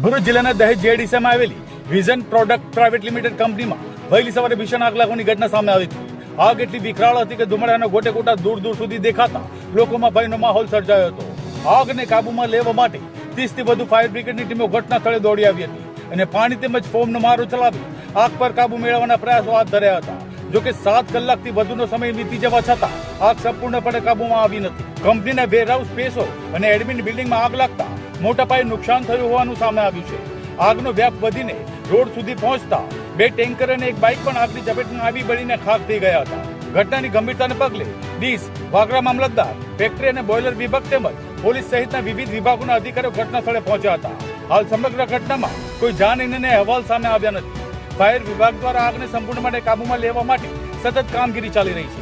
ભરૂચ જિલ્લાના દહેજ જેડીસીમાં આવેલી વિઝન પ્રોડક્ટ પ્રાઇવેટ લિમિટેડ કંપનીમાં વહેલી સવારે ભીષણ આગ લાગવાની ઘટના સામે આવી હતી। આગ એટલી વિકરાળ હતી કે ધુમાડાના ગોટે ગોટા દૂર દૂર સુધી દેખાતા લોકોમાં ભયનો માહોલ સર્જાયો હતો। આગને કાબૂમાં લેવા માટે 30 થી વધુ ફાયર બ્રિગેડની ટીમો ઘટના સ્થળે દોડી આવી હતી અને પાણી તેમજ ફોમનો મારો ચલાવી આગ પર કાબુ મેળવવાના પ્રયાસો હાથ ધર્યા હતા। જોકે 7 કલાકથી વધુનો સમય વીતી જવા છતાં આગ સંપૂર્ણપણે કાબૂમાં આવી નથી। કંપનીના વેરહાઉસ સ્પેસો અને એડમિન બિલ્ડિંગમાં આગ લાગતા મોટા પાયે નુકસાન થયું હોવાનું સામે આવ્યું છે। આગનો વ્યાપ વધીને રોડ સુધી પહોંચતા 2 ટેન્કર અને એક બાઇક પણ આગની ચપેટમાં આવી બળીને ખાખ થઈ ગયા હતા। ઘટનાની ગંભીરતાને પગલે ડીસ, વાગરા મામલતદાર, ફેક્ટરી અને બોઇલર વિભાગ તેમજ પોલીસ સહિતના વિવિધ વિભાગોના અધિકારીઓ ઘટના સ્થળે પહોંચ્યા હતા। હાલ સમગ્ર ઘટનામાં કોઈ જાનહાનિના અહેવાલ સામે આવ્યા નથી। ફાયર વિભાગ દ્વારા આગને સંપૂર્ણપણે કાબૂમાં લેવા માટે સતત કામગીરી ચાલી રહી છે।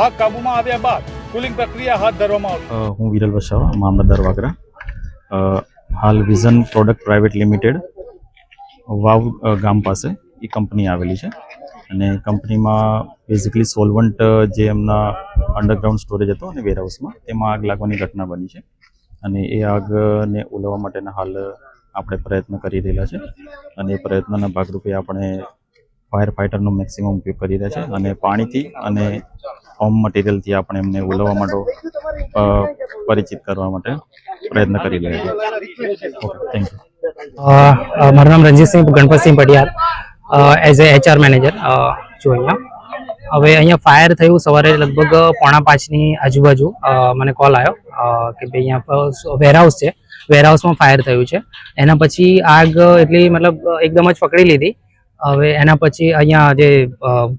આગ કાબૂમાં આવ્યા બાદ કુલિંગ પ્રક્રિયા હાથ ધરવામાં આવશે। હું વિરલ વસાવા, મામલતદાર વાગરા। હાલ વિઝન પ્રોડક્ટ પ્રાઇવેટ લિમિટેડ વાવ ગામ પાસે એ કંપની આવેલી છે અને કંપનીમાં બેઝિકલી સોલ્વન્ટ જે એમના અંડરગ્રાઉન્ડ સ્ટોરેજ હતો અને વેરહાઉસમાં તેમાં આગ લાગવાની ઘટના બની છે અને એ આગને ઓલવવા માટેના હાલ આપણે પ્રયત્ન કરી રહેલા છે અને એ પ્રયત્નના ભાગરૂપે આપણે ફાયર ફાઇટરનો મેક્સિમમ ઉપયોગ કરી રહ્યા છે અને પાણીથી અને ફોર્મ મટીરિયલથી આપણે એમને ઓલવવા માટે પરિચિત કરવા માટે પ્રયત્ન કરી રહ્યા છીએ। Okay, thank you. મારું નામ Ranjit Singh Ganpatsinh Patiyar as a HR manager છું અહીંયા। હવે અહીંયા ફાયર થયું સવારે લગભગ 4:45ની આજુબાજુ મને કોલ આવ્યો કે ભાઈ અહીંયા વેરહાઉસ છે, વેરહાઉસમાં ફાયર થયું છે। એના પછી આગ એટલી મતલબ એકદમ જ પકડી લીધી। હવે એના પછી અહીંયા જે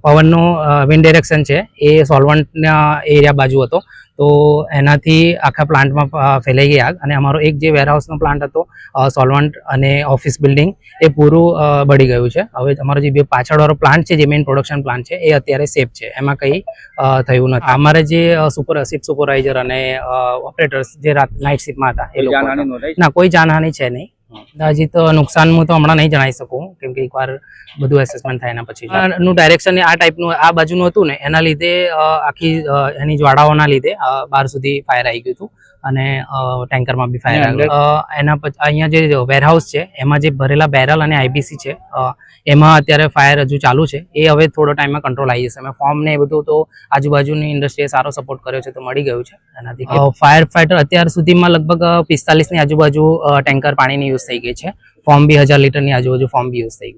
પવનનું વિન્ડ ડિરેક્શન છે એ સોલ્વન્ટના એરિયા બાજુ હતો તો એનાથી આખા પ્લાન્ટમાં ફેલાઈ ગઈ આગ અને અમારો એક જે વેરહાઉસનો પ્લાન્ટ હતો સોલ્વન્ટ અને ઓફિસ બિલ્ડિંગ એ પૂરું બળી ગયું છે। હવે અમારો જે પાછળવાળો પ્લાન્ટ છે જે મેઇન પ્રોડક્શન પ્લાન્ટ છે એ અત્યારે સેફ છે, એમાં કંઈ થયું નથી। અમારે જે શિફ્ટ સુપરવાઇઝર અને ઓપરેટર્સ જે નાઇટ શિફ્ટમાં હતા એ લોકો ના કોઈ જાનહાનિ છે નહીં। હજી તો નુકસાન હું તો હમણાં નહીં જણાવી શકું કેમ કે એકવાર બધું એસેસમેન્ટ થાય એના પછી નું ડાયરેક્શન આ ટાઈપનું આ બાજુનું હતું ને એના લીધે આખી એની જ્વાળાઓના લીધે બહાર સુધી ફાયર આવી ગયું હતું અને ટેન્કરમાં બી ફાયર આવ્યું। એના પછી અહીંયા જે વેરહાઉસ છે એમાં જે ભરેલા બેરલ અને IBC છે એમાં અત્યારે ફાયર હજુ ચાલુ છે, એ હવે થોડો ટાઈમમાં કંટ્રોલ આવી જશે। અમે ફોર્મ ને એ બધું તો આજુબાજુની ઇન્ડસ્ટ્રીએ સારો સપોર્ટ કર્યો છે તો મળી ગયું છે એનાથી। ફાયર ફાઇટર અત્યાર સુધીમાં લગભગ 45ની આજુબાજુ ટેન્કર પાણીની યુઝ થઈ ગઈ છે। ફોર્મ બી 1000 લીટરની આજુબાજુ ફોર્મ બી યુઝ થઈ ગયું।